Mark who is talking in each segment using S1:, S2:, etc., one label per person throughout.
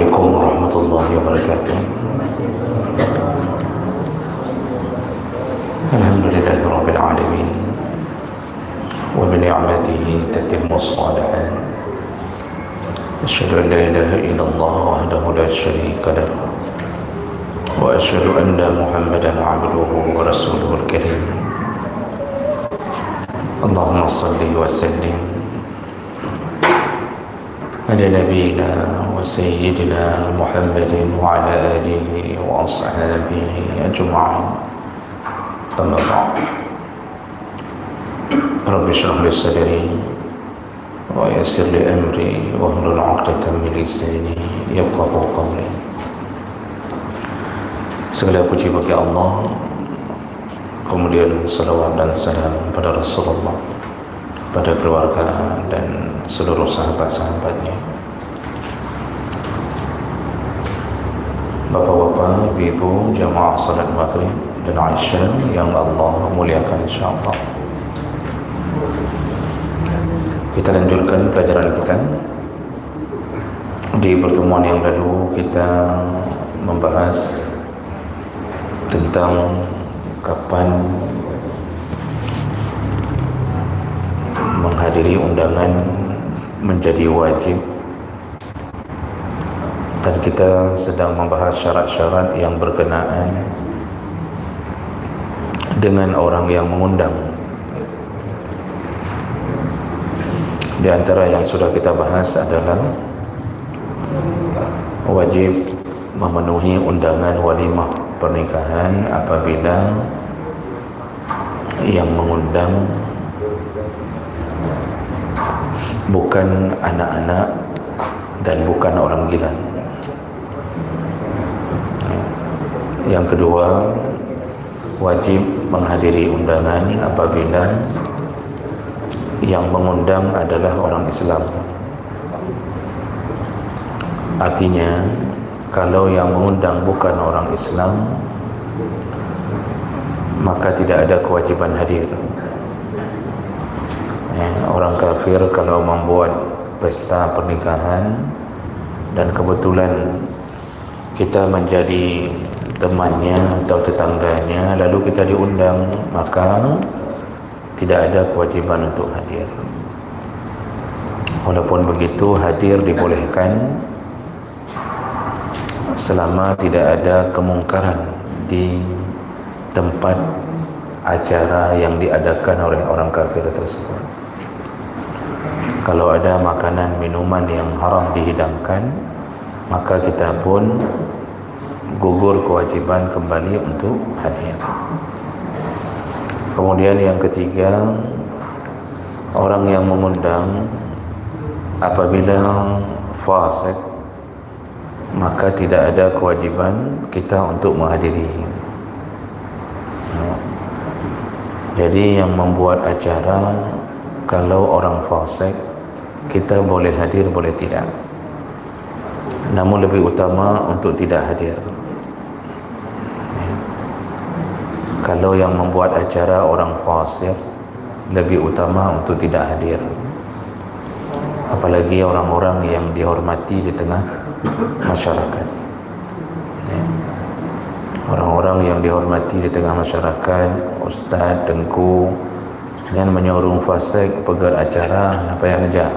S1: Assalamualaikum warahmatullahi wabarakatuh. Alhamdulillahi rabbil alamin wa bi ni'matihi tatimmu shalihat. Asyhadu an la ilaha illallah wahdahu la syarika lah wa asyhadu anna Muhammadan 'abduhu wa rasuluhul karim. Allahumma shalli wa sallim ala nabiyyina wa sayyidina Muhammadin wa ala alihi wa ashabihi ajma'in. Amma ba'd. Rabbi shrah li sadri wa yassir li amri wa hlul 'uqdatam min lisani yafqahu qawli. Segala puji bagi Allah, kemudian salawat dan salam pada Rasulullah, pada keluarga dan seluruh sahabat-sahabatnya. Bapak-bapak, ibu, jamaah salat maghrib dan Aisyah yang Allah muliakan insyaAllah. Kita lanjutkan pelajaran kita. Di pertemuan yang lalu kita membahas tentang kapan menghadiri undangan menjadi wajib, dan kita sedang membahas syarat-syarat yang berkenaan dengan orang yang mengundang. Di antara yang sudah kita bahas adalah wajib memenuhi undangan walimah pernikahan apabila yang mengundang bukan anak-anak dan bukan orang gila. Yang kedua, wajib menghadiri undangan apabila yang mengundang adalah orang Islam. Artinya, kalau yang mengundang bukan orang Islam, maka tidak ada kewajiban hadir. Orang kafir kalau membuat pesta pernikahan dan kebetulan kita menjadi temannya atau tetangganya, lalu kita diundang, maka tidak ada kewajiban untuk hadir. Walaupun begitu, hadir dibolehkan selama tidak ada kemungkaran di tempat acara yang diadakan oleh orang kafir tersebut. Kalau ada makanan minuman yang haram dihidangkan, maka kita pun gugur kewajiban kembali untuk hadir. Kemudian yang ketiga, orang yang mengundang apabila fasik, maka tidak ada kewajiban kita untuk menghadiri. Jadi yang membuat acara, kalau orang fasik, kita boleh hadir, boleh tidak. Namun lebih utama untuk tidak hadir. Kalau yang membuat acara orang fasik, lebih utama untuk tidak hadir. Apalagi orang-orang yang dihormati di tengah masyarakat. Orang-orang yang dihormati di tengah masyarakat, ustaz, dengku, jangan menyuruh fasik pegar acara, apa yang aja.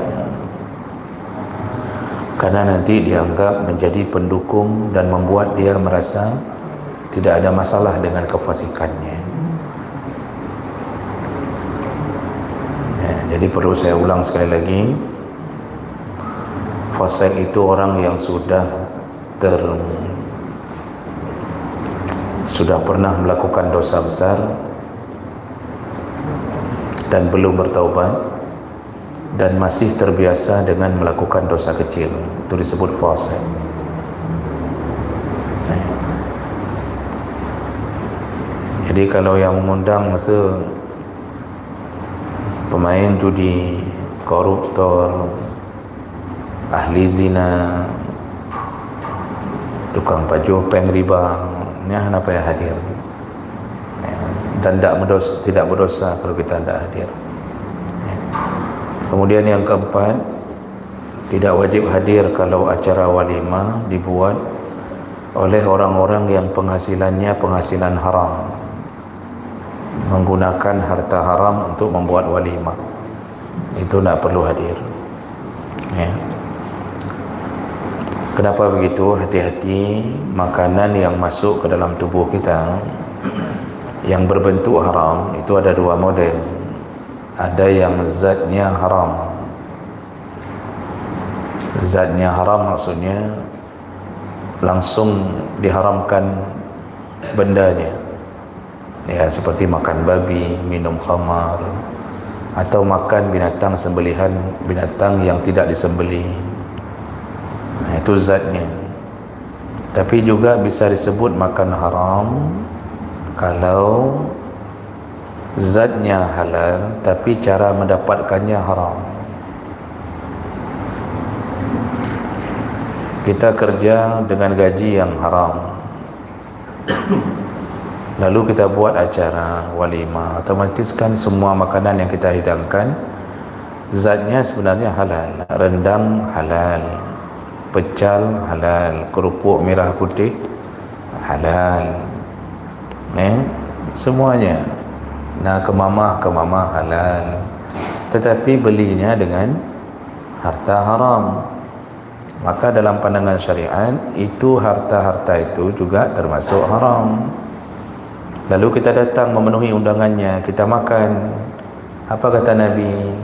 S1: Karena nanti dianggap menjadi pendukung dan membuat dia merasa tidak ada masalah dengan kefasikannya. Jadi perlu saya ulang sekali lagi, fasik itu orang yang sudah pernah melakukan dosa besar dan belum bertaubat, dan masih terbiasa dengan melakukan dosa kecil. Itu disebut fasik. Jadi kalau yang mengundang masa pemain judi, koruptor, ahli zina, tukang pajuh, peng riba, ni apa yang hadir. Dan tidak berdosa kalau kita tidak hadir. Kemudian yang keempat, Tidak wajib hadir kalau acara walimah dibuat oleh orang-orang yang penghasilannya penghasilan haram, menggunakan harta haram untuk membuat walimah. Itu tak perlu hadir, ya. Kenapa begitu? Hati-hati, makanan yang masuk ke dalam tubuh kita yang berbentuk haram itu ada dua model. Ada yang zatnya haram. Zatnya haram maksudnya langsung diharamkan bendanya, ya, seperti makan babi, minum khamar, atau makan binatang sembelihan, binatang yang tidak disembelih. Nah, itu zatnya. Tapi juga bisa disebut makan haram kalau zatnya halal tapi cara mendapatkannya haram. Kita kerja dengan gaji yang haram, lalu kita buat acara walimah, otomatis kan semua makanan yang kita hidangkan zatnya sebenarnya halal. Rendang halal, pecal halal, kerupuk merah putih halal, semuanya. Nah, kemamah halal, tetapi belinya dengan harta haram. Maka dalam pandangan syariat itu harta-harta itu juga termasuk haram. Lalu kita datang memenuhi undangannya, kita makan. Apa kata Nabi?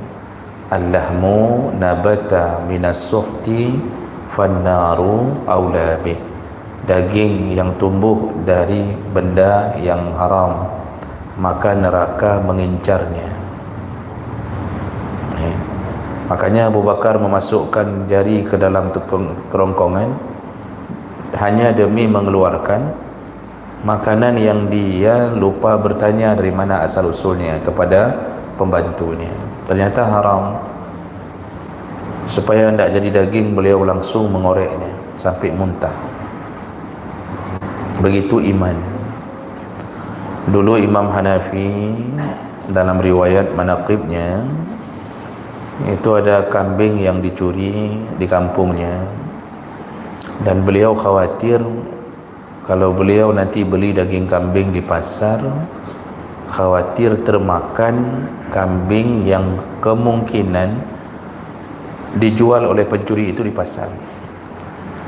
S1: Allahmu nabata minas suhti fannaru aula bih. Daging yang tumbuh dari benda yang haram, maka neraka mengincarnya. Makanya Abu Bakar memasukkan jari ke dalam kerongkongan hanya demi mengeluarkan makanan yang dia lupa bertanya dari mana asal usulnya kepada pembantunya. Ternyata haram. Supaya tidak jadi daging, beliau langsung mengoreknya sampai muntah. Begitu iman. Dulu Imam Hanafi dalam riwayat manaqibnya itu ada kambing yang dicuri di kampungnya, dan beliau khawatir kalau beliau nanti beli daging kambing di pasar, khawatir termakan kambing yang kemungkinan dijual oleh pencuri itu di pasar.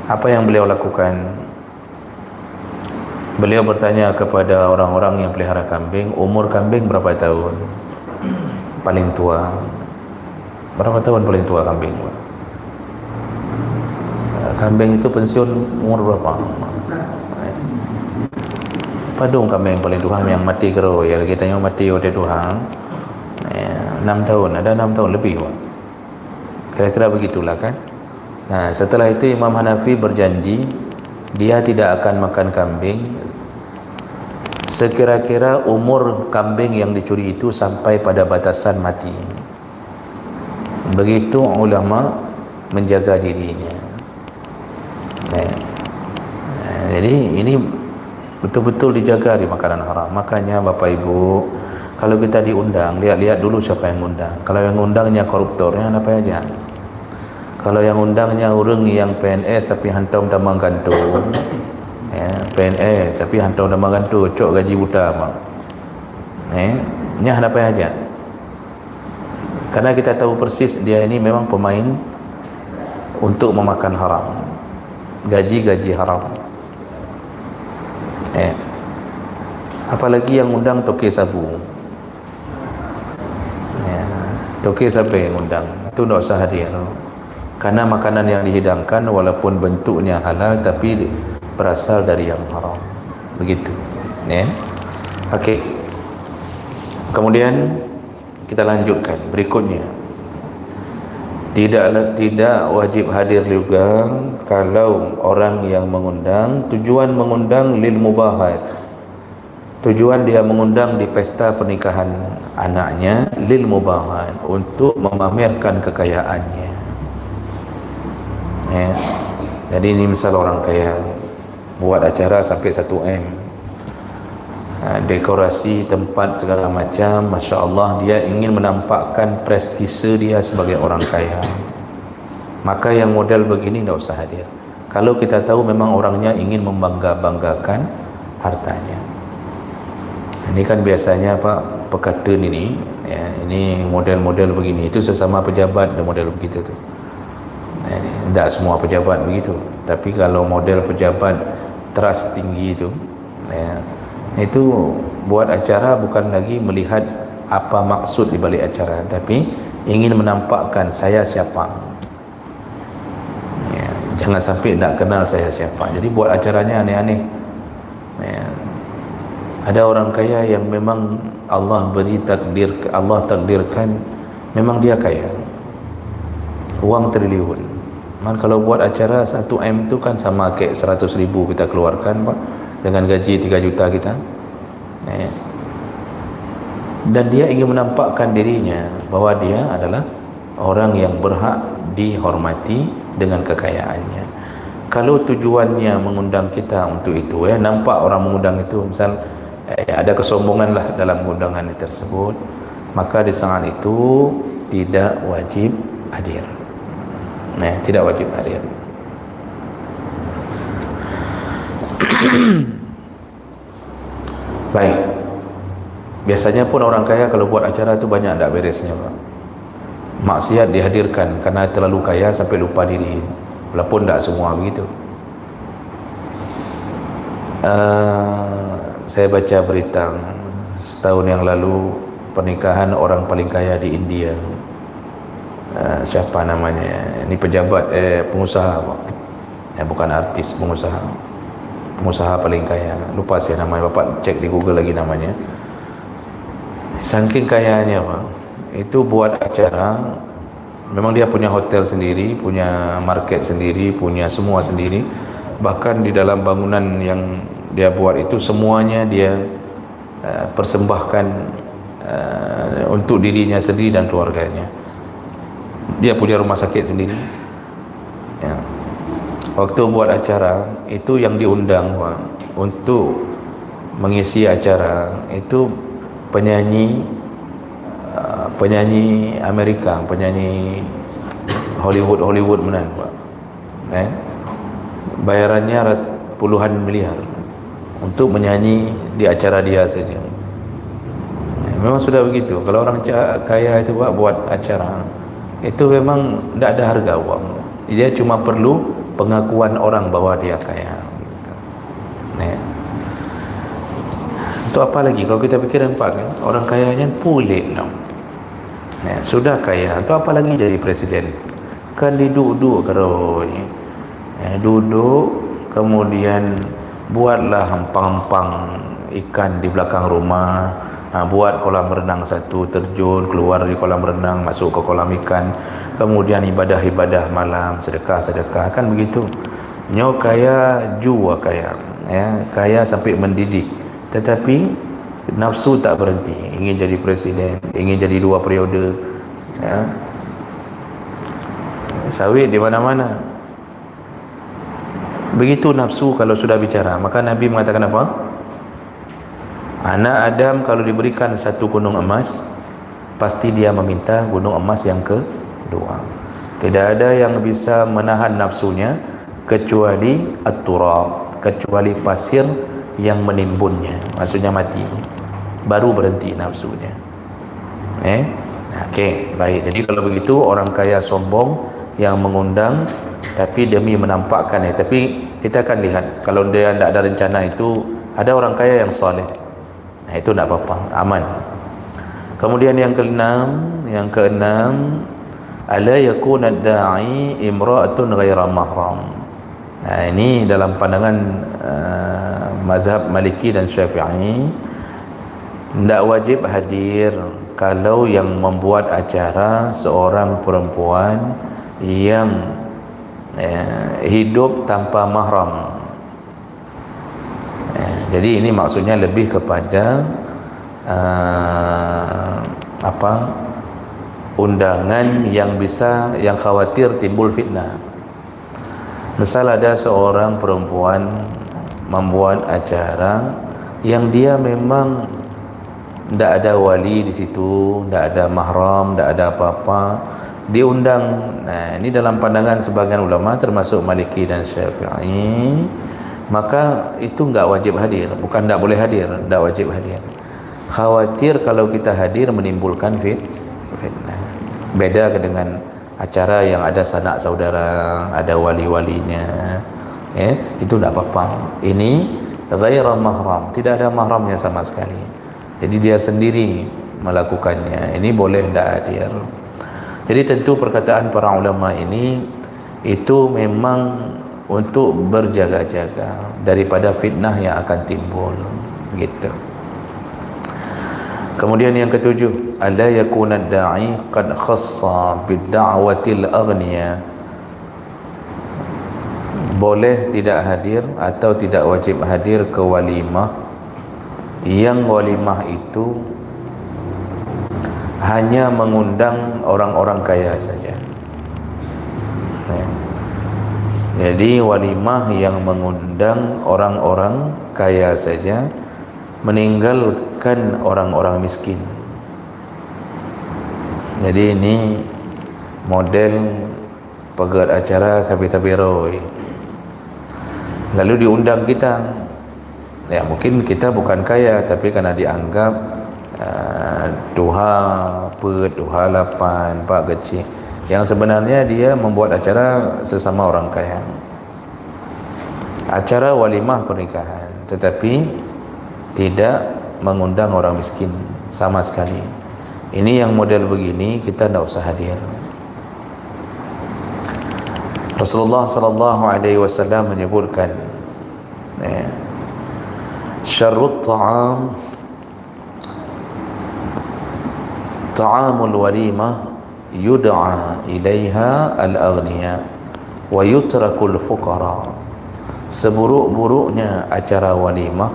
S1: Apa yang beliau lakukan? Beliau bertanya kepada orang-orang yang pelihara kambing, umur kambing berapa tahun paling tua? Berapa tahun paling tua kambing? Kambing itu pensiun umur berapa? Padung kambing paling tua yang mati kero, ya kita yang mati oleh Tuhan 6 tahun, ada 6 tahun lebih, kira-kira begitulah kan. Nah, setelah itu Imam Hanafi berjanji dia tidak akan makan kambing sekira-kira umur kambing yang dicuri itu sampai pada batasan mati. Begitu ulama menjaga dirinya. Jadi ini betul-betul dijaga di makanan haram. Makanya Bapak Ibu, kalau kita diundang, lihat-lihat dulu siapa yang undang. Kalau yang undangnya koruptornya apa aja. Kalau yang undangnya orang yang PNS tapi hantam damang gantung, PNS tapi hantam damang gantung, cok gaji buta bang. Nyah apa aja. Karena kita tahu persis dia ini memang pemain untuk memakan haram, gaji haram. Apalagi yang undang toke sabu, toke sabu yang undang itu tidak usah hadir. Karena makanan yang dihidangkan walaupun bentuknya halal tapi berasal dari yang haram. Begitu. Okey. Kemudian kita lanjutkan berikutnya. Tidak wajib hadir juga kalau orang yang mengundang, tujuan mengundang lil mubahat. Tujuan dia mengundang di pesta pernikahan anaknya lil mubahat, untuk memamerkan kekayaannya. Jadi ini misal orang kaya buat acara sampai 1M, dekorasi tempat segala macam, Masya Allah, dia ingin menampakkan prestise dia sebagai orang kaya. Maka yang model begini tidak usah hadir. Kalau kita tahu memang orangnya ingin membanggakan hartanya. Ini kan biasanya Pak pekatun ini, ya, ini model-model begini. Itu sesama pejabat dan model begitu tu. Tidak semua pejabat begitu. Tapi kalau model pejabat trust tinggi itu, ya, itu buat acara bukan lagi melihat apa maksud di balik acara, tapi ingin menampakkan saya siapa. Ya, jangan sampai tidak kenal saya siapa. Jadi buat acaranya aneh-aneh. Ya. Ada orang kaya yang memang Allah takdirkan memang dia kaya, uang triliun. Man, kalau buat acara 1M itu kan sama kayak 100.000 kita keluarkan Pak, dengan gaji 3 juta kita. Ya. Dan dia ingin menampakkan dirinya bahwa dia adalah orang yang berhak dihormati dengan kekayaannya. Kalau tujuannya mengundang kita untuk itu, ya, nampak orang mengundang itu misal ada kesombongan lah dalam undangan tersebut, maka di saat itu tidak wajib hadir. Nah, tidak wajib hadir. Baik. Biasanya pun orang kaya kalau buat acara itu banyak tak beresnya Pak. Maksiat dihadirkan karena terlalu kaya sampai lupa diri. Walaupun tak semua begitu. Saya baca berita setahun yang lalu pernikahan orang paling kaya di India. Siapa namanya? Ini pejabat, pengusaha Pak. Bukan artis, pengusaha paling kaya. Lupa saya namanya, Bapak cek di Google lagi namanya. Saking kayanya Pak, itu buat acara, memang dia punya hotel sendiri, punya market sendiri, punya semua sendiri. Bahkan di dalam bangunan yang dia buat itu semuanya dia persembahkan untuk dirinya sendiri dan keluarganya. Dia punya rumah sakit sendiri. Ya. Waktu buat acara itu yang diundang Pak, untuk mengisi acara itu penyanyi Amerika, penyanyi Hollywood menan Pak. Bayarannya puluhan miliar untuk menyanyi di acara dia saja. Memang sudah begitu. Kalau orang kaya itu Pak buat acara itu memang tidak ada harga uang. Dia cuma perlu pengakuan orang bahwa dia kaya. Itu apa lagi kalau kita fikirkan Pak, kan? Orang kayanya pulik no. Sudah kaya, itu apa lagi jadi presiden? Kan duduk kalau duduk, kemudian buatlah hampang-hampang ikan di belakang rumah, buat kolam renang satu, terjun keluar di kolam renang, masuk ke kolam ikan, kemudian ibadah-ibadah malam, sedekah-sedekah, kan begitu. Nyo kaya, jua kaya, ya, kaya sampai mendidih. Tetapi nafsu tak berhenti, ingin jadi presiden, ingin jadi 2 periode, ya. Sawit di mana-mana. Begitu nafsu kalau sudah bicara. Maka Nabi mengatakan apa? Anak Adam kalau diberikan 1 gunung emas, pasti dia meminta gunung emas yang kedua. Tidak ada yang bisa menahan nafsunya kecuali at-turab, kecuali pasir yang menimbunnya, maksudnya mati, baru berhenti nafsunya. Okey, baik. Jadi kalau begitu orang kaya sombong yang mengundang tapi demi menampakkannya. Tapi kita akan lihat kalau dia tidak ada rencana itu, ada orang kaya yang soleh. Itu tidak apa-apa, aman. Kemudian yang keenam, ala yakuna ad-da'i imra'atun ghaira mahram. Ini dalam pandangan mazhab Maliki dan Syafi'i, tidak wajib hadir kalau yang membuat acara seorang perempuan yang hidup tanpa mahram. Jadi ini maksudnya lebih kepada undangan yang khawatir timbul fitnah. Misal ada seorang perempuan membuat acara yang dia memang tidak ada wali di situ, tidak ada mahram, tidak ada apa-apa, diundang. Nah, ini dalam pandangan sebagian ulama termasuk Maliki dan Syafi'i, maka itu enggak wajib hadir, bukan enggak boleh hadir, enggak wajib hadir. Khawatir kalau kita hadir menimbulkan fitnah. Beda dengan acara yang ada sanak saudara, ada wali-walinya, itu tidak apa-apa. Ini ghaira mahram, tidak ada mahramnya sama sekali, jadi dia sendiri melakukannya, ini boleh tidak hadir. Jadi tentu perkataan para ulama ini itu memang untuk berjaga-jaga daripada fitnah yang akan timbul, gitu. Kemudian yang ketujuh, alla yakuna da'i qad khassa bid-da'watil aghniya. Boleh tidak hadir atau tidak wajib hadir ke walimah yang walimah itu hanya mengundang orang-orang kaya saja. Jadi walimah yang mengundang orang-orang kaya saja, meninggalkan orang-orang miskin. Jadi ini model pegat acara tabi-tabiroy, lalu diundang kita. Ya mungkin kita bukan kaya, tapi karena dianggap duha pet, duha lapan, pak kecil, yang sebenarnya dia membuat acara sesama orang kaya, acara walimah pernikahan, tetapi tidak mengundang orang miskin sama sekali. Ini yang model begini kita tidak usah hadir. Rasulullah sallallahu alaihi wasallam menyebutkan, syarrut ta'am ta'amul walimah yud'a ilaiha al-aghniya wa yutrakul fuqara. Seburuk-buruknya acara walimah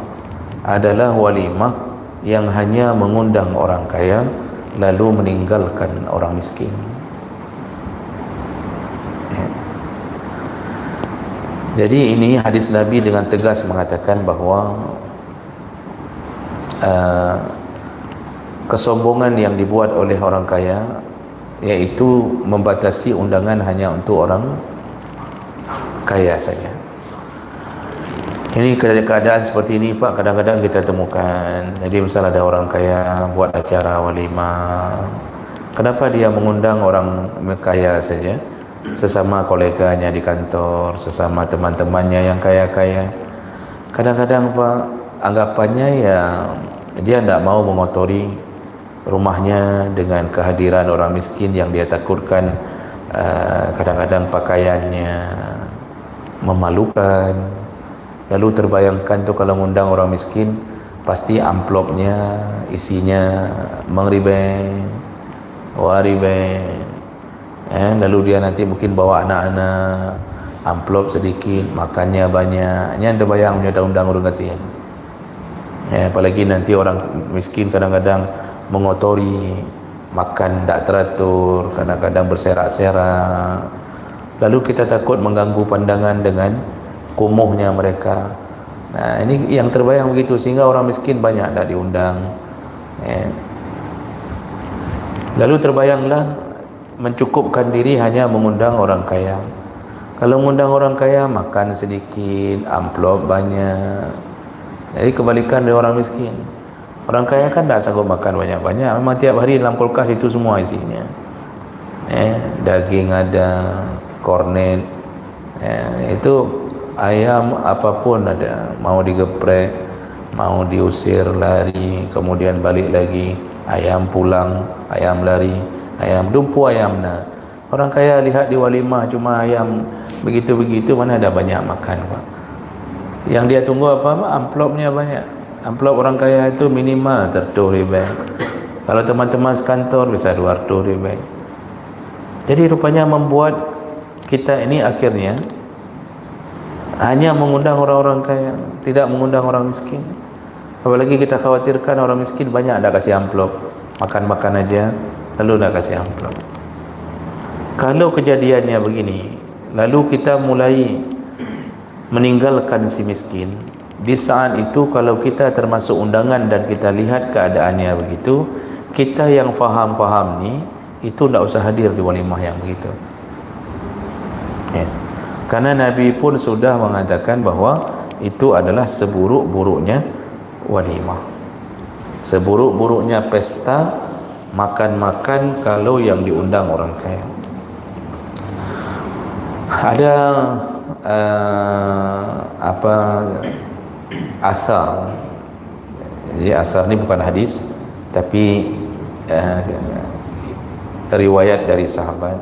S1: adalah walimah yang hanya mengundang orang kaya lalu meninggalkan orang miskin. Jadi ini hadis Nabi dengan tegas mengatakan bahawa kesombongan yang dibuat oleh orang kaya, yaitu membatasi undangan hanya untuk orang kaya saja. Ini keadaan seperti ini Pak, kadang-kadang kita temukan. Jadi misalnya ada orang kaya buat acara walimah, kenapa dia mengundang orang kaya saja, sesama koleganya di kantor, sesama teman-temannya yang kaya-kaya. Kadang-kadang Pak, anggapannya ya dia tidak mau mengotori rumahnya dengan kehadiran orang miskin yang dia takutkan kadang-kadang pakaiannya memalukan. Lalu terbayangkan tu kalau mengundang orang miskin, pasti amplopnya isinya mengribe, waribe, lalu dia nanti mungkin bawa anak-anak, amplop sedikit, makannya banyak. Ini anda bayang punya undang orang kasihan. Apalagi nanti orang miskin kadang-kadang mengotori, makan tak teratur, kadang-kadang berserak-serak. Lalu kita takut mengganggu pandangan dengan kumuhnya mereka. Nah, ini yang terbayang begitu, sehingga orang miskin banyak tak diundang. Lalu terbayanglah mencukupkan diri hanya mengundang orang kaya. Kalau mengundang orang kaya, makan sedikit, amplop banyak. Jadi kebalikan dari orang miskin. Orang kaya kan tak sanggup makan banyak-banyak, memang tiap hari dalam kulkas itu semua isinya. Daging ada, kornet, itu ayam apapun ada, mau digeprek, mau diusir lari, kemudian balik lagi, ayam pulang, ayam lari, ayam dumpu ayam. Nah, orang kaya lihat di walimah cuma ayam begitu-begitu, mana ada banyak makan Pak. Yang dia tunggu apa? Amplopnya banyak. Amplop orang kaya itu minimal $2 Kalau teman-teman sekantor bisa $200. Jadi rupanya membuat kita ini akhirnya hanya mengundang orang-orang kaya, tidak mengundang orang miskin. Apalagi kita khawatirkan orang miskin banyak ada kasih amplop, makan-makan aja lalu dah kasih amplop. Kalau kejadiannya begini, lalu kita mulai meninggalkan si miskin, di saat itu kalau kita termasuk undangan dan kita lihat keadaannya begitu, kita yang faham-faham ni, itu tidak usah hadir di walimah yang begitu, ya. Karena Nabi pun sudah mengatakan bahwa itu adalah seburuk-buruknya walimah, seburuk-buruknya pesta makan-makan kalau yang diundang orang kaya. Ada asar. Jadi asar ni bukan hadis, tapi riwayat dari sahabat.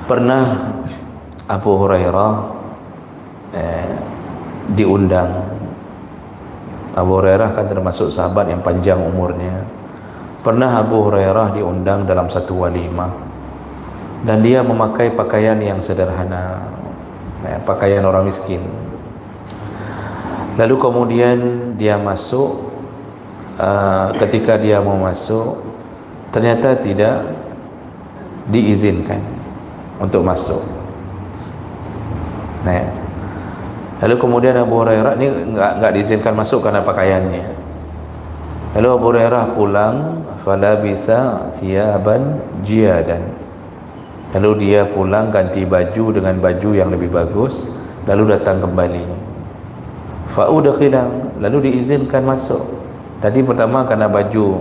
S1: Pernah Abu Hurairah diundang. Abu Hurairah kan termasuk sahabat yang panjang umurnya. Pernah Abu Hurairah diundang dalam satu walimah, dan dia memakai pakaian yang sederhana, pakaian orang miskin. Lalu kemudian dia masuk, ketika dia mau masuk ternyata tidak diizinkan untuk masuk. Lalu kemudian Abu Hurairah ini enggak diizinkan masuk karena pakaiannya. Lalu Abu Hurairah pulang, falabisa siyaban jiyadan. Lalu dia pulang ganti baju dengan baju yang lebih bagus, lalu datang kembali. Fa'udkhilan, lalu diizinkan masuk. Tadi pertama karena baju,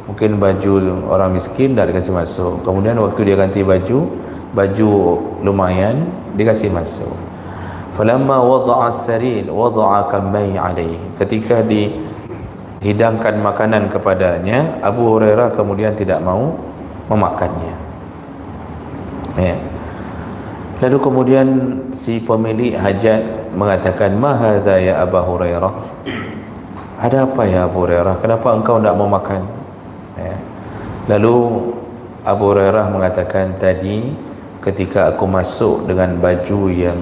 S1: mungkin baju orang miskin tak dikasih masuk. Kemudian waktu dia ganti baju lumayan, dikasih masuk. Falamma wada'a as-sarid wada'a kammai alaihi. Ketika dihidangkan makanan kepadanya, Abu Hurairah kemudian tidak mau memakannya. Ya. Lalu kemudian si pemilik hajat mengatakan, "Ma hadza ya Abu Hurairah?" Ada apa ya Abu Hurairah? Kenapa engkau tidak mau makan? Ya. Lalu Abu Hurairah mengatakan, tadi ketika aku masuk dengan baju yang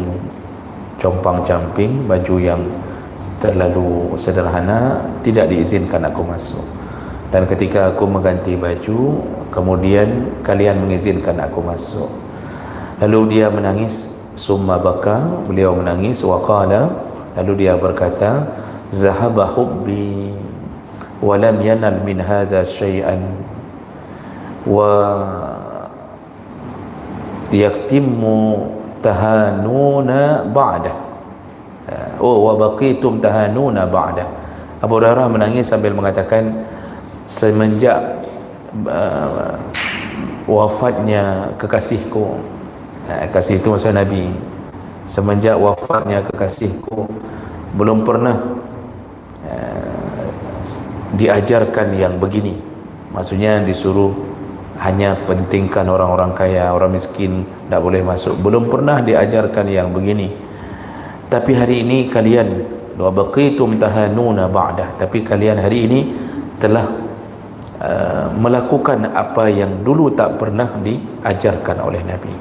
S1: compang-camping, baju yang terlalu sederhana, tidak diizinkan aku masuk. Dan ketika aku mengganti baju, kemudian kalian mengizinkan aku masuk. Lalu dia menangis, summa baka, beliau menangis, waqala, lalu dia berkata, zahaba hubbi wa lam yanal min hadha syai'an wa yaktimmu tahanuna ba'da wa baqitum tahanuna ba'da. Abu Hurairah menangis sambil mengatakan, semenjak wafatnya kekasihku, kasih itu maksud Nabi, semenjak wafatnya kekasihku belum pernah diajarkan yang begini. Maksudnya disuruh hanya pentingkan orang-orang kaya, orang miskin tak boleh masuk. Belum pernah diajarkan yang begini. Tapi hari ini kalian wa baqitum tahanuna ba'dah, tapi kalian hari ini telah melakukan apa yang dulu tak pernah diajarkan oleh Nabi.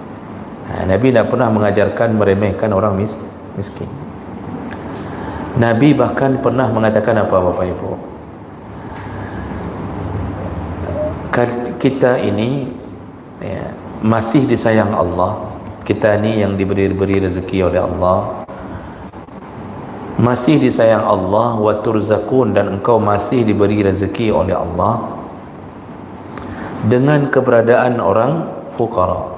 S1: Nabi tak pernah mengajarkan meremehkan orang miskin. Nabi bahkan pernah mengatakan apa, Bapak Ibu? Kita ini masih disayang Allah. Kita ni yang diberi rezeki oleh Allah, masih disayang Allah, wa turzakun, dan engkau masih diberi rezeki oleh Allah dengan keberadaan orang fuqara,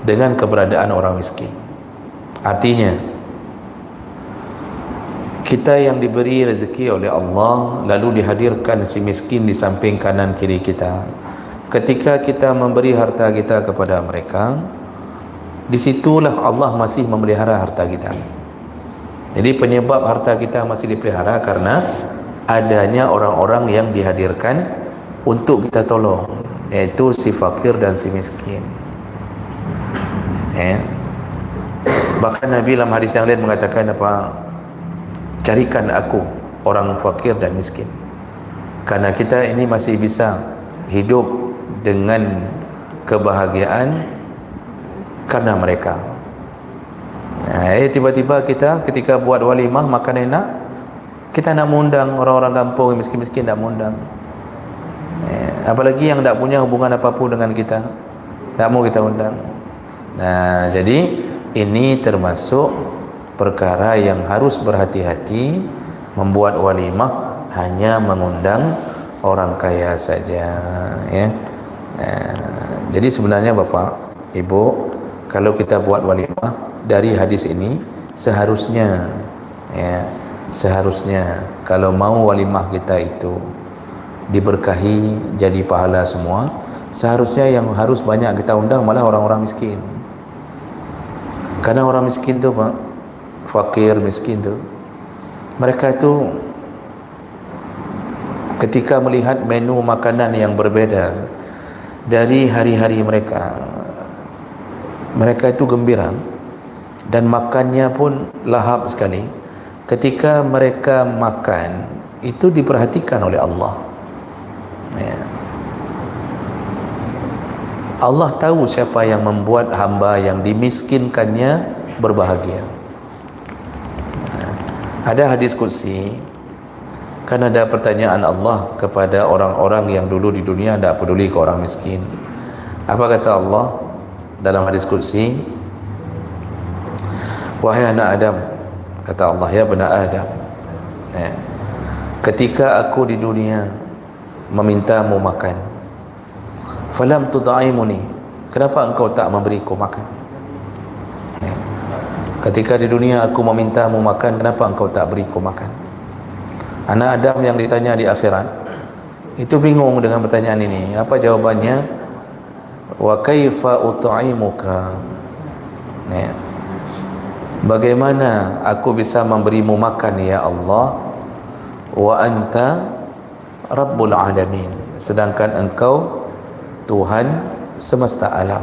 S1: dengan keberadaan orang miskin. Artinya kita yang diberi rezeki oleh Allah, lalu dihadirkan si miskin di samping kanan kiri kita. Ketika kita memberi harta kita kepada mereka, disitulah Allah masih memelihara harta kita. Jadi penyebab harta kita masih dipelihara karena adanya orang-orang yang dihadirkan untuk kita tolong, yaitu si fakir dan si miskin. Bahkan Nabi dalam hadis yang lain mengatakan apa? Carikan aku orang fakir dan miskin, karena kita ini masih bisa hidup dengan kebahagiaan karena mereka. Tiba-tiba kita ketika buat walimah makan enak, kita nak mengundang orang-orang kampung yang miskin-miskin, nak mengundang. Apalagi yang tak punya hubungan apapun dengan kita, tak mau kita undang. Nah, jadi ini termasuk perkara yang harus berhati-hati. Membuat walimah hanya mengundang orang kaya saja, ya. Jadi sebenarnya Bapak, Ibu, kalau kita buat walimah dari hadis ini, seharusnya kalau mau walimah kita itu diberkahi, jadi pahala semua, seharusnya yang harus banyak kita undang malah orang-orang miskin. Karena orang miskin tu Pak, fakir miskin tu, mereka itu ketika melihat menu makanan yang berbeda dari hari-hari mereka, mereka itu gembira dan makannya pun lahap sekali. Ketika mereka makan itu diperhatikan oleh Allah. Allah tahu siapa yang membuat hamba yang dimiskinkannya berbahagia. Ada hadis qudsi, kan ada pertanyaan Allah kepada orang-orang yang dulu di dunia tidak peduli ke orang miskin. Apa kata Allah dalam hadis qudsi? Wahai anak Adam, kata Allah, ya benar Adam, ketika aku di dunia memintamu makan, falam tud'aimuni, kenapa engkau tak memberiku makan? Ketika di dunia aku memintamu makan, kenapa engkau tak beriku makan? Anak Adam yang ditanya di akhirat itu bingung dengan pertanyaan ini. Apa jawabannya? Wa kaifa ut'imuka, bagaimana aku bisa memberimu makan ya Allah, wa anta rabbul alamin, sedangkan engkau Tuhan semesta alam.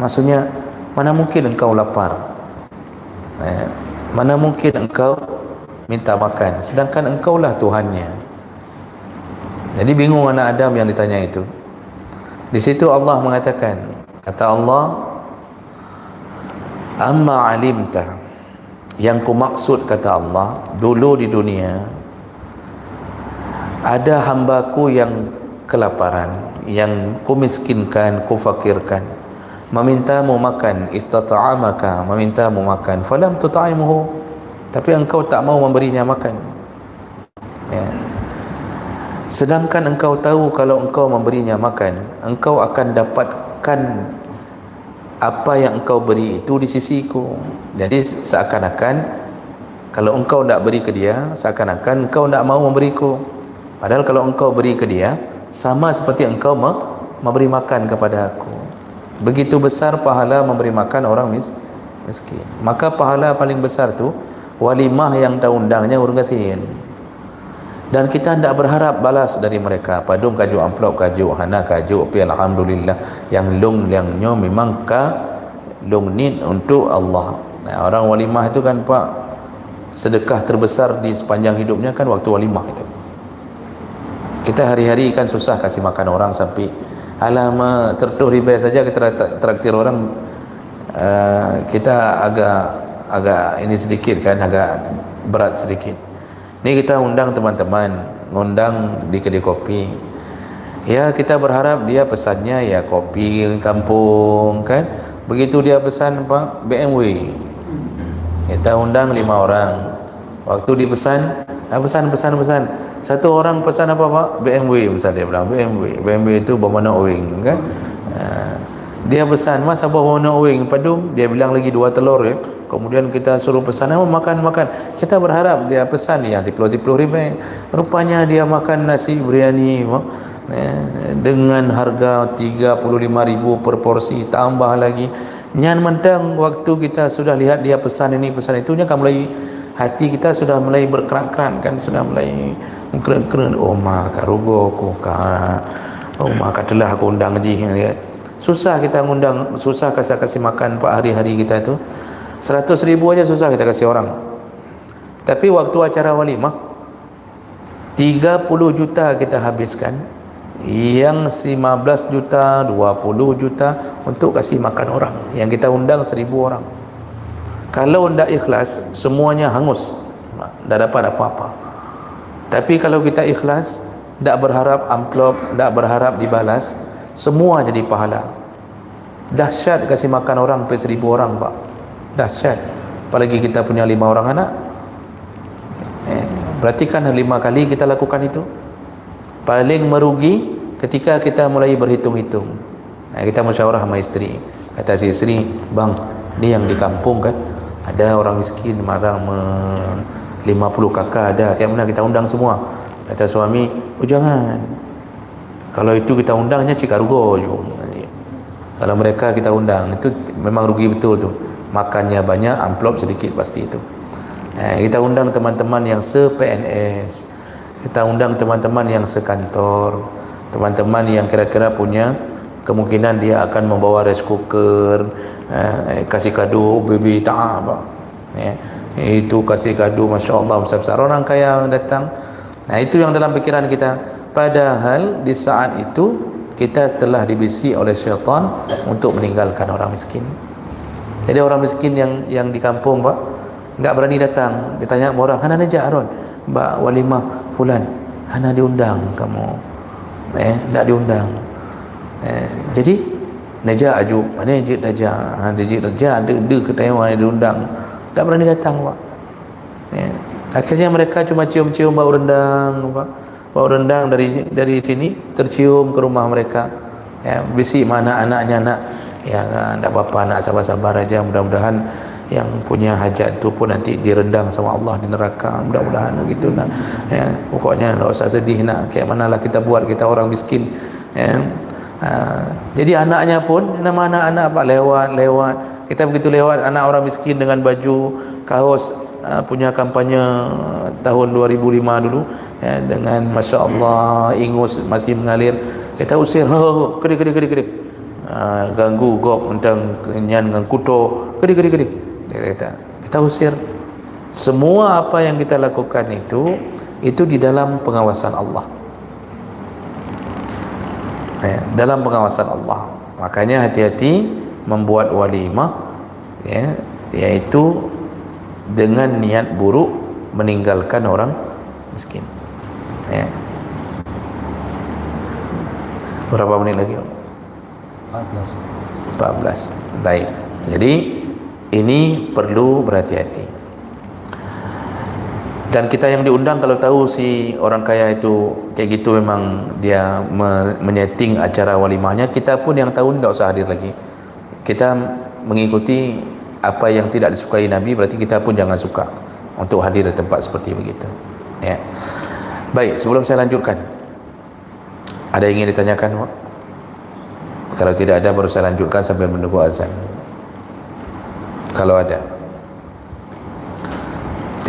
S1: Maksudnya, mana mungkin engkau lapar, mana mungkin engkau minta makan, sedangkan engkaulah Tuhannya. Jadi bingung anak Adam yang ditanya itu. Di situ Allah mengatakan, kata Allah, amma alimta, yang ku maksud kata Allah, dulu di dunia ada hambaku yang kelaparan, yang ku miskinkan, ku fakirkan, memintamu makan, istata'amaka, memintamu makan, falam tut'imuhu, tapi engkau tak mau memberinya makan. Sedangkan engkau tahu kalau engkau memberinya makan, engkau akan dapatkan apa yang engkau beri itu di sisiku. Jadi seakan-akan kalau engkau tidak beri ke dia, seakan-akan engkau tidak mau memberiku. Padahal kalau engkau beri ke dia, sama seperti engkau memberi makan kepada aku. Begitu besar pahala memberi makan orang miskin. Maka pahala paling besar tu walimah yang undangnya urang kasihin. Dan kita tidak berharap balas dari mereka. Padum kaju amplop kaju hana kaju pi alhamdulillah, yang long yang nyo memang ka long nit untuk Allah. Orang walimah itu kan Pak, sedekah terbesar di sepanjang hidupnya kan waktu walimah itu. Kita hari-hari kan susah kasih makan orang sampai alamak 100 ribu saja kita traktir orang, kita agak ini sedikit kan, agak berat sedikit. Ini kita undang teman-teman, ngundang di kedai kopi. Ya kita berharap dia pesannya ya kopi kampung kan. Begitu dia pesan Pak BMW, kita undang 5 orang. Waktu dipesan, pesan. Satu orang pesan apa Pak? BMW misalnya, dia bilang BMW itu berwarna owing kan. Dia pesan, mas apa warna owing padum, dia bilang lagi 2 telur ya. Kemudian kita suruh pesan, makan. Kita berharap dia pesan ya 30 ribu. Rupanya dia makan nasi biryani dengan harga 35 ribu per porsi, tambah lagi. Nyan mentang waktu kita sudah lihat dia pesan ini pesan itunya, kan mulai hati kita sudah mulai berkerak-kerak kan, sudah mulai keren-keren. Oh mak karugo ko ka, oh mak katalah aku undang ji. Susah kita ngundang, susah kasih makan Pak hari-hari kita itu. 100 ribu aja susah kita kasih orang. Tapi waktu acara walimah 30 juta kita habiskan, yang 15 juta 20 juta untuk kasih makan orang. Yang kita undang 1000 orang. Kalau tidak ikhlas, semuanya hangus, tidak dapat apa-apa. Tapi kalau kita ikhlas, tidak berharap amplop, tidak berharap dibalas, semua jadi pahala. Dahsyat kasih makan orang sampai 1000 orang Pak, dahsyat. Apalagi kita punya 5 orang anak, berarti kan 5 kali kita lakukan itu. Paling merugi ketika kita mulai berhitung-hitung, Kita musyawarah sama isteri. Kata si isteri, bang, ni yang di kampung kan ada orang miskin marang 50 kakak ada, kayak mana kita undang semua. Kata suami, oh jangan, kalau itu kita undangnya Cikarugo juga. Kalau mereka kita undang, itu memang rugi betul tu. Makannya banyak, amplop sedikit pasti itu. Kita undang teman-teman yang se-PNS, kita undang teman-teman yang sekantor, teman-teman yang kira-kira punya kemungkinan dia akan membawa rice cooker, kasih kado baby tak apa. Itu kasih kado, Masya Allah, besar-besar orang kaya datang. Itu yang dalam pikiran kita. Padahal di saat itu kita telah dibisi oleh syaitan untuk meninggalkan orang miskin. Jadi orang miskin yang di kampung, Pak, enggak berani datang. Ditanya sama orang, hana najak Aron, Mbak walimah fulan, hana diundang kamu. Enggak diundang. Jadi najak aju, mana najak najak, najak ada ke Taiwan diundang. Tak berani datang, Pak. Akhirnya mereka cuma cium-cium bau rendang, Pak. Bau rendang dari sini tercium ke rumah mereka. Bisik mana anaknya, nak, ya tak apa-apa, nak sabar-sabar aja, mudah-mudahan yang punya hajat tu pun nanti direndang sama Allah di neraka, mudah-mudahan begitu, nak. Pokoknya tak usah sedih, nak, kayak manalah kita buat, kita orang miskin. Jadi anaknya pun, nama anak-anak Pak lewat kita begitu lewat, anak orang miskin dengan baju kaos punya kampanye tahun 2005 dulu, dengan Masya Allah ingus masih mengalir, kita usir, kedik ganggu gop tentang kenyan dengan kuto, kedik kita usir. Semua apa yang kita lakukan itu di dalam pengawasan Allah, dalam pengawasan Allah. Makanya hati-hati membuat walimah, yaitu dengan niat buruk meninggalkan orang miskin. Berapa menit lagi? 14. Baik. Jadi ini perlu berhati-hati. Dan kita yang diundang, kalau tahu si orang kaya itu kayak gitu, memang dia menyeting acara walimahnya, kita pun yang tahu tidak usah hadir lagi. Kita mengikuti apa yang tidak disukai Nabi, berarti kita pun jangan suka untuk hadir di tempat seperti begitu. Baik, sebelum saya lanjutkan, ada yang ingin ditanyakan, Pak? Kalau tidak ada, baru saya lanjutkan sambil menunggu azan. Kalau ada?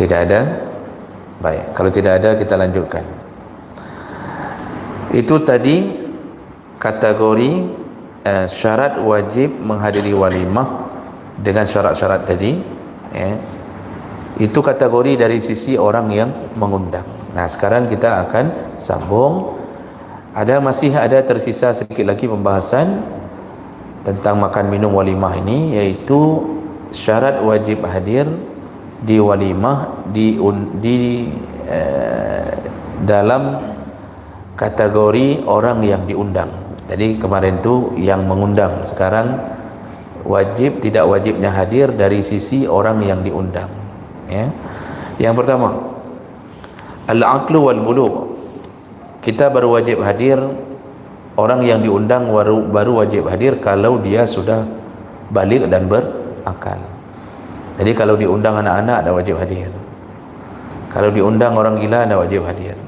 S1: Tidak ada? Baik, kalau tidak ada, kita lanjutkan. Itu tadi kategori syarat wajib menghadiri walimah dengan syarat-syarat tadi. Itu kategori dari sisi orang yang mengundang. Nah, sekarang kita akan sambung. Masih ada tersisa sedikit lagi pembahasan tentang makan minum walimah ini, yaitu syarat wajib hadir di walimah di dalam kategori orang yang diundang. Jadi kemarin tu yang mengundang, sekarang wajib tidak wajibnya hadir dari sisi orang yang diundang. Yang pertama, al-aqlu wal bulugh. Kita baru wajib hadir, orang yang diundang baru wajib hadir kalau dia sudah balik dan berakal. Jadi kalau diundang anak-anak, ada wajib hadir. Kalau diundang orang gila, ada wajib hadir.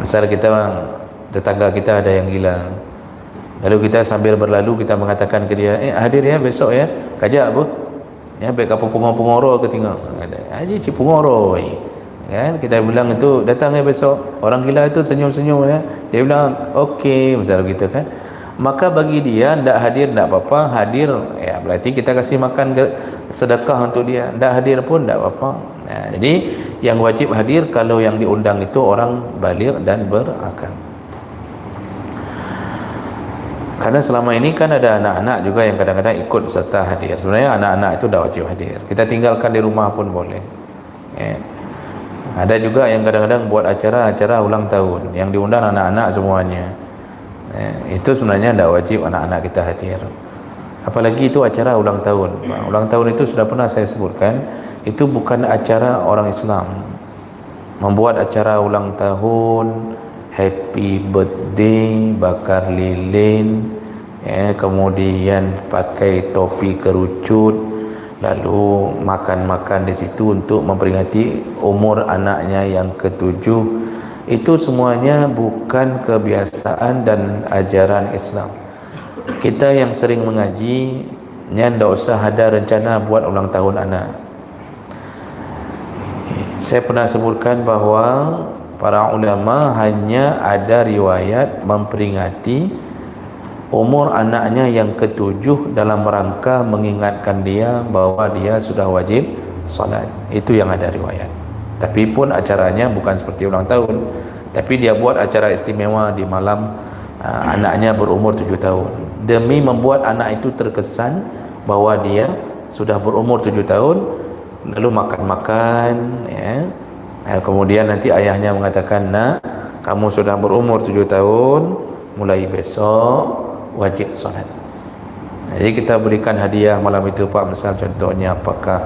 S1: Misal tetangga kita ada yang gila, lalu kita sambil berlalu kita mengatakan ke dia, hadir ya besok ya, kajak apa? Baik apa pungoro ke tinggal. Haji cipungoro. Kan kita bilang itu, datang ya besok. Orang gila itu senyum-senyum ya. Dia bilang okey, misal gitu kan. Maka bagi dia tidak hadir tidak apa-apa, hadir ya berarti kita kasih makan sedekah untuk dia. Tidak hadir pun tidak apa-apa. Jadi yang wajib hadir kalau yang diundang itu orang baligh dan berakal. Karena selama ini kan ada anak-anak juga yang kadang-kadang ikut serta hadir. Sebenarnya anak-anak itu dah wajib hadir. Kita tinggalkan di rumah pun boleh. Ada juga yang kadang-kadang buat acara ulang tahun, yang diundang anak-anak semuanya. Itu sebenarnya tidak wajib anak-anak kita hadir. Apalagi itu acara ulang tahun. Ulang tahun itu sudah pernah saya sebutkan, itu bukan acara orang Islam. Membuat acara ulang tahun, happy birthday, bakar lilin, kemudian pakai topi kerucut, lalu makan-makan di situ untuk memperingati umur anaknya yang ketujuh. Itu semuanya bukan kebiasaan dan ajaran Islam. Kita yang sering mengaji, ndak usah ada rencana buat ulang tahun anak. Saya pernah sebutkan bahawa para ulama hanya ada riwayat memperingati umur anaknya yang ketujuh dalam rangka mengingatkan dia bahawa dia sudah wajib salat. Itu yang ada riwayat. Tapi pun acaranya bukan seperti ulang tahun, tapi dia buat acara istimewa di malam anaknya berumur 7 tahun, demi membuat anak itu terkesan bahawa dia sudah berumur 7 tahun. Lalu makan-makan, kemudian nanti ayahnya mengatakan, nak, kamu sudah berumur 7 tahun, mulai besok wajib salat. Jadi kita berikan hadiah malam itu, Pak. Misal contohnya apakah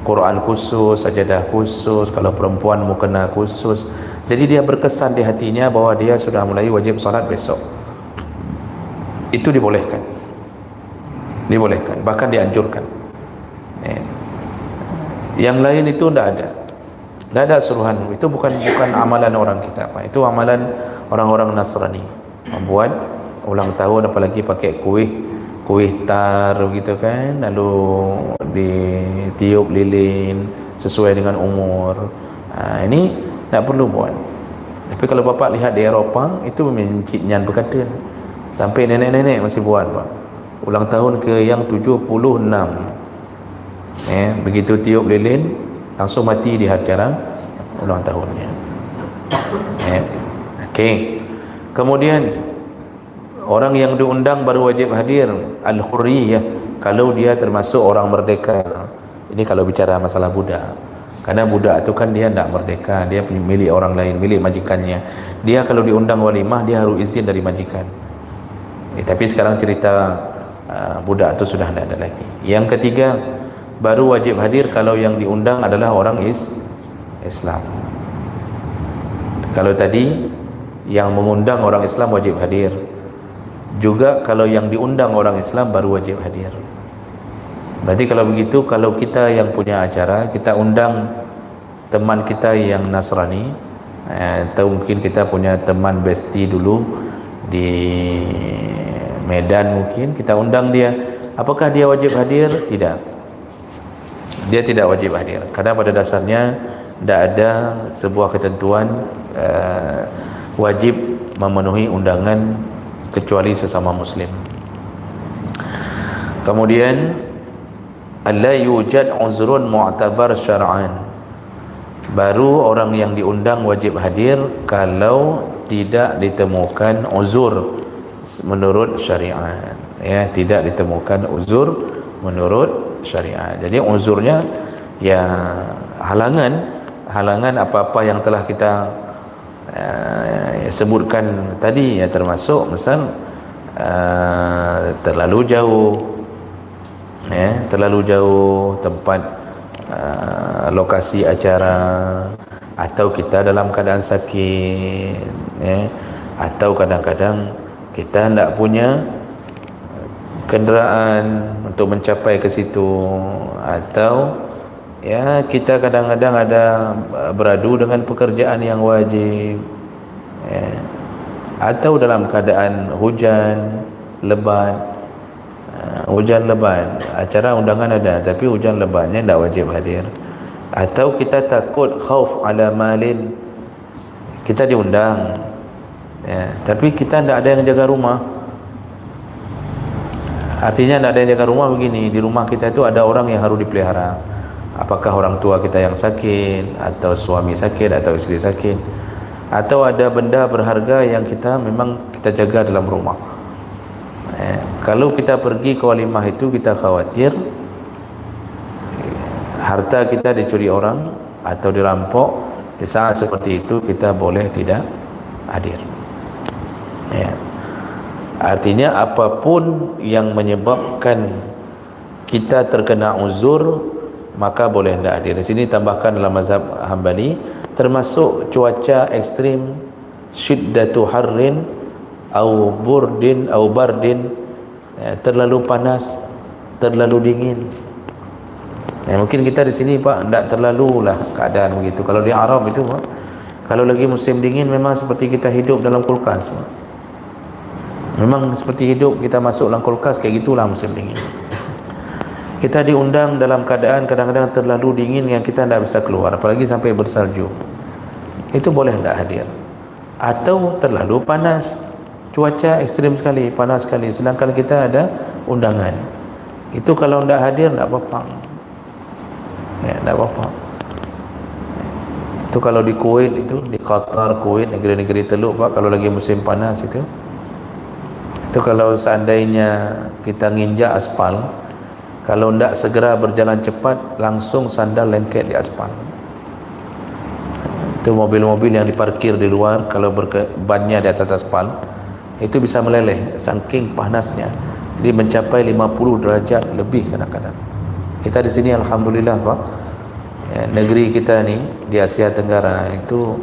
S1: Quran khusus, sajadah khusus, kalau perempuan mukena khusus. Jadi dia berkesan di hatinya bahawa dia sudah mulai wajib salat besok. Itu dibolehkan, bahkan dianjurkan. Yang lain itu tidak ada suruhan. Itu bukan amalan orang kita, Pak. Itu amalan orang-orang Nasrani, membuat ulang tahun, apalagi pakai kuih tar gitu kan, lalu ditiup lilin sesuai dengan umur. Ini tak perlu buat. Tapi kalau bapak lihat di Eropah, itu Encik Nyan berkata, sampai nenek-nenek masih buat, Pak. Ulang tahun ke yang 76. Begitu tiup lilin, langsung mati di acara ulang tahunnya. Okey. Kemudian orang yang diundang baru wajib hadir, al-hurriyah, kalau dia termasuk orang merdeka. Ini kalau bicara masalah budak. Karena budak itu kan dia tidak merdeka, dia milik orang lain, milik majikannya. Dia kalau diundang walimah, dia harus izin dari majikan. Tapi sekarang cerita budak itu sudah tidak ada lagi. Yang ketiga, baru wajib hadir kalau yang diundang adalah orang Islam. Kalau tadi yang mengundang orang Islam wajib hadir, juga kalau yang diundang orang Islam baru wajib hadir. Berarti kalau begitu, kalau kita yang punya acara, kita undang teman kita yang Nasrani, atau mungkin kita punya teman besti dulu di Medan, mungkin kita undang dia, apakah dia wajib hadir? Tidak, dia tidak wajib hadir, karena pada dasarnya tidak ada sebuah ketentuan wajib memenuhi undangan kecuali sesama muslim. Kemudian alla yujad uzrun mu'tabar syar'an, baru orang yang diundang wajib hadir kalau tidak ditemukan uzur menurut syariat. Tidak ditemukan uzur menurut syariat. Jadi uzurnya ya halangan apa-apa yang telah kita sebutkan tadi, ya, termasuk misal terlalu jauh tempat lokasi acara, atau kita dalam keadaan sakit, atau kadang-kadang kita tidak punya kenderaan untuk mencapai ke situ, atau ya kita kadang-kadang ada beradu dengan pekerjaan yang wajib, atau dalam keadaan hujan lebat, acara undangan ada tapi hujan lebatnya tidak wajib hadir, atau kita takut khauf ala malin, kita diundang tapi kita tidak ada yang jaga rumah. Artinya tidak ada yang jaga rumah begini, di rumah kita itu ada orang yang harus dipelihara, apakah orang tua kita yang sakit, atau suami sakit, atau istri sakit, atau ada benda berharga yang kita memang kita jaga dalam rumah. Kalau kita pergi ke walimah itu, kita khawatir harta kita dicuri orang atau dirampok. Di saat seperti itu kita boleh tidak hadir. Artinya apapun yang menyebabkan kita terkena uzur, maka boleh tidak hadir. Di sini tambahkan dalam mazhab Hambali, termasuk cuaca ekstrim, syiddatu harrin au bardin terlalu panas, terlalu dingin. Mungkin kita di sini Pak tidak terlalu lah keadaan begitu. Kalau di Arab itu Pak, kalau lagi musim dingin memang seperti kita hidup dalam kulkas Pak. Memang seperti hidup kita masuk dalam kulkas, kayak gitulah musim dingin. Kita diundang dalam keadaan kadang-kadang terlalu dingin yang kita tidak bisa keluar, apalagi sampai bersalju. Itu boleh tidak hadir. Atau terlalu panas, cuaca ekstrim sekali, panas sekali, sedangkan kita ada undangan. Itu kalau tidak hadir tidak apa-apa. Tidak apa-apa. Itu kalau di Kuwait, itu di Qatar, Kuwait, negeri-negeri Teluk Pak, kalau lagi musim panas itu kalau seandainya kita nginjak aspal, kalau tidak segera berjalan cepat, langsung sandal lengket di aspal. Itu mobil-mobil yang diparkir di luar, kalau bannya di atas aspal, itu bisa meleleh saking panasnya. Jadi mencapai 50 derajat lebih kadang-kadang. Kita di sini alhamdulillah Pak, negeri kita ni di Asia Tenggara itu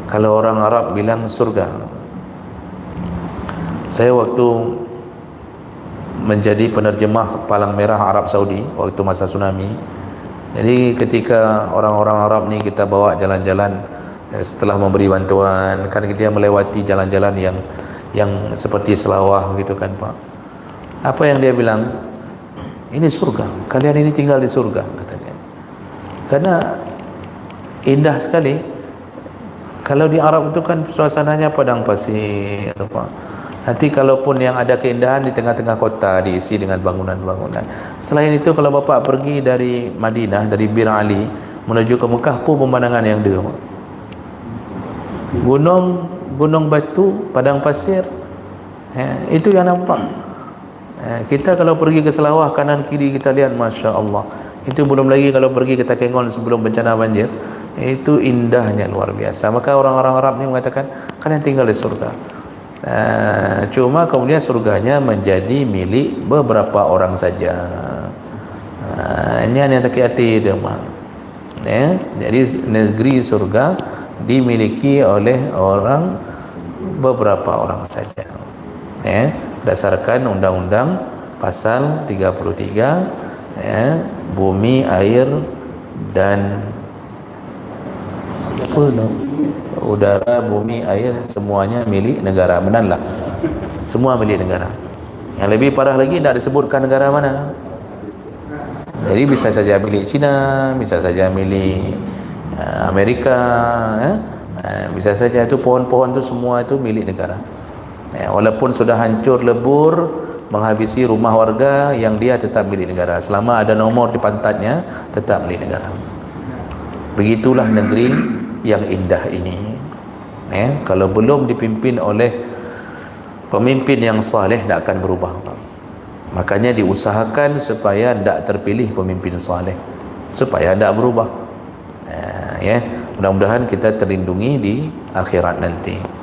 S1: kalau orang Arab bilang surga. Saya waktu menjadi penerjemah Palang Merah Arab Saudi waktu masa tsunami, jadi ketika orang-orang Arab ni kita bawa jalan-jalan, setelah memberi bantuan, kan dia melewati jalan-jalan yang seperti selawah gitu kan Pak. Apa yang dia bilang? Ini surga, kalian ini tinggal di surga, katanya. Karena indah sekali. Kalau di Arab itu kan suasananya padang pasir Pak. Nanti kalaupun yang ada keindahan di tengah-tengah kota diisi dengan bangunan-bangunan. Selain itu kalau Bapak pergi dari Madinah, dari Bir Ali menuju ke Mekah pun pemandangan yang dia, gunung batu, padang pasir, itu yang nampak. Kita kalau pergi ke Selawah, kanan kiri kita lihat, Masya Allah. Itu belum lagi kalau pergi ke Takengon sebelum bencana banjir, itu indahnya luar biasa. Maka orang-orang Arab ni mengatakan kalian tinggal di surga. Cuma kemudian surganya menjadi milik beberapa orang saja. Ini yang tak hati dia mah. Jadi negeri surga dimiliki oleh beberapa orang saja. Berdasarkan undang-undang pasal 33, bumi, air dan udara, bumi, air semuanya milik negara. Benarlah, semua milik negara. Yang lebih parah lagi tidak disebutkan negara mana. Jadi bisa saja milik China, bisa saja milik Amerika, bisa saja itu pohon-pohon itu semua itu milik negara. Walaupun sudah hancur lebur menghabisi rumah warga, yang dia tetap milik negara. Selama ada nomor di pantatnya, tetap milik negara. Begitulah negeri yang indah ini. Kalau belum dipimpin oleh pemimpin yang saleh, tidak akan berubah. Makanya diusahakan supaya tidak terpilih pemimpin saleh, supaya tidak berubah. Mudah-mudahan kita terlindungi di akhirat nanti.